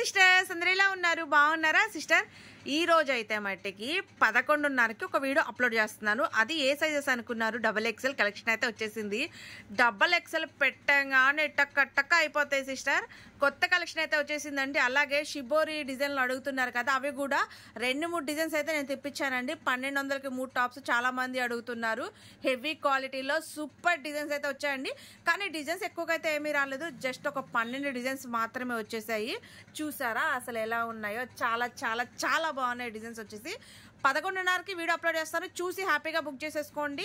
Sisters అందరూ ఎలా ఉన్నారు? బాగున్నారా సిస్టర్? ఈ రోజు అయితే మట్టికి 11:30కి ఒక వీడియో అప్లోడ్ చేస్తున్నాను. అది ఏ సైజెస్ అనుకున్నారు? XXL కలెక్షన్ అయితే వచ్చేసింది. XXL పెట్టగానే టక్క అయిపోతాయి సిస్టర్. కొత్త కలెక్షన్ అయితే వచ్చేసిందండి. అలాగే షిబోరి డిజైన్లు అడుగుతున్నారు కదా, అవి కూడా 2-3 డిజైన్స్ అయితే నేను తెప్పించానండి. 1200కి 3 టాప్స్ చాలా మంది అడుగుతున్నారు. హెవీ క్వాలిటీలో సూపర్ డిజైన్స్ అయితే వచ్చాయండి. కానీ డిజైన్స్ ఎక్కువగా అయితే ఏమీ రాలేదు, జస్ట్ ఒక 12 డిజైన్స్ మాత్రమే వచ్చేసాయి. చూసారా అసలు ఎలా ఉన్నాయో? చాలా చాలా చాలా బాగున్నాయి డిజైన్స్. వచ్చేసి 11:30కి వీడియో అప్లోడ్ చేస్తాను, చూసి హ్యాపీగా బుక్ చేసేసుకోండి.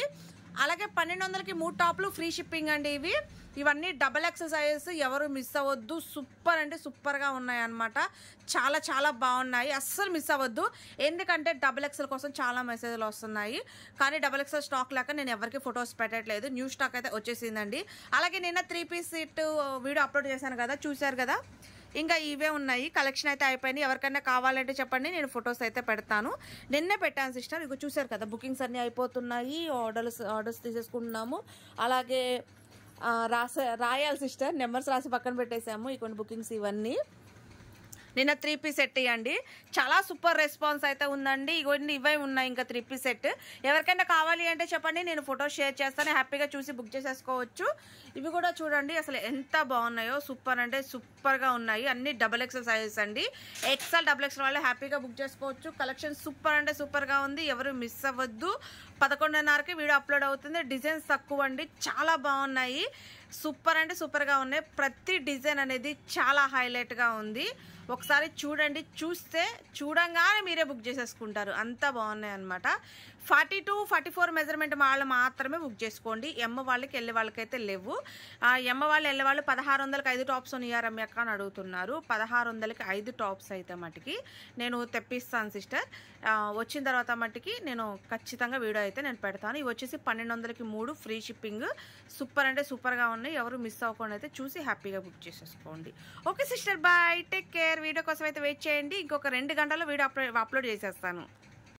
అలాగే 1200కి 3 టాప్లు ఫ్రీ షిప్పింగ్ అండి. ఇవన్నీ XXL సైజెస్, ఎవరు మిస్ అవ్వద్దు. సూపర్ అంటే సూపర్గా ఉన్నాయి అన్నమాట. చాలా చాలా బాగున్నాయి, అస్సలు మిస్ అవ్వద్దు. ఎందుకంటే XXL కోసం చాలా మెసేజ్లు వస్తున్నాయి, కానీ XXL స్టాక్ లేక నేను ఎవరికి ఫొటోస్ పెట్టట్లేదు. న్యూ స్టాక్ అయితే వచ్చేసిందండి. అలాగే నిన్న 3 పీస్ సెట్ వీడియో అప్లోడ్ చేశాను కదా, చూశారు కదా. ఇంకా ఇవే ఉన్నాయి, కలెక్షన్ అయితే అయిపోయింది. ఎవరికైనా కావాలంటే చెప్పండి, నేను ఫొటోస్ అయితే పెడతాను. నిన్నే పెట్టాను సిస్టర్. ఇక చూసారు కదా, బుకింగ్స్ అన్నీ అయిపోతున్నాయి. ఆర్డర్స్ తీసేసుకుంటున్నాము. అలాగే రాయాలి సిస్టర్, నెంబర్స్ రాసి పక్కన పెట్టేసాము. ఈ కొన్ని బుకింగ్స్ ఇవన్నీ నిన్న 3 పీస్ సెట్ ఇవ్వండి. చాలా సూపర్ రెస్పాన్స్ అయితే ఉందండి. ఇవే ఉన్నాయి, ఇంకా 3 పీస్ సెట్. ఎవరికైనా కావాలి అంటే చెప్పండి, నేను ఫోటో షేర్ చేస్తాను. హ్యాపీగా చూసి బుక్ చేసేసుకోవచ్చు. ఇవి కూడా చూడండి అసలు ఎంత బాగున్నాయో. సూపర్ అంటే సూపర్గా ఉన్నాయి. అన్ని XXL సైజెస్ అండి. XXL వాళ్ళు హ్యాపీగా బుక్ చేసుకోవచ్చు. కలెక్షన్ సూపర్ అంటే సూపర్గా ఉంది, ఎవరు మిస్ అవ్వద్దు. 11:30కి వీడియో అప్లోడ్ అవుతుంది. డిజైన్స్ తక్కువ అండి, చాలా బాగున్నాయి. సూపర్ అంటే సూపర్గా ఉన్నాయి. ప్రతి డిజైన్ అనేది చాలా హైలైట్గా ఉంది. ఒకసారి చూడండి, చూస్తే చూడంగానే మీరే బుక్ చేసేసుకుంటారు, అంత బాగున్నాయి అనమాట. 42-44 మెజర్మెంట్ వాళ్ళు మాత్రమే బుక్ చేసుకోండి. ఎమ్మ వాళ్ళకి వెళ్ళే వాళ్ళకైతే లేవు. ఎమ్మ వాళ్ళు వెళ్ళే వాళ్ళు 1600కి 5 టాప్స్ ఉన్నాయా రమ్యక్క అని అడుగుతున్నారు. 1600కి 5 టాప్స్ అయితే మటుకి నేను తెప్పిస్తాను సిస్టర్. వచ్చిన తర్వాత మటుకి నేను ఖచ్చితంగా వీడియో అయితే నేను పెడతాను. ఇవి వచ్చేసి 1200కి 3 ఫ్రీ షిప్పింగ్. సూపర్ అంటే సూపర్గా ఉన్నాయి, ఎవరు మిస్ అవ్వకుండా అయితే చూసి హ్యాపీగా బుక్ చేసేసుకోండి. Okay sister, bye, take care. Video కోసం అయితే వెయిట్ చేయండి. ఇంకొక 2 గంటల్లో వీడియో అప్లోడ్ చేసేస్తాను.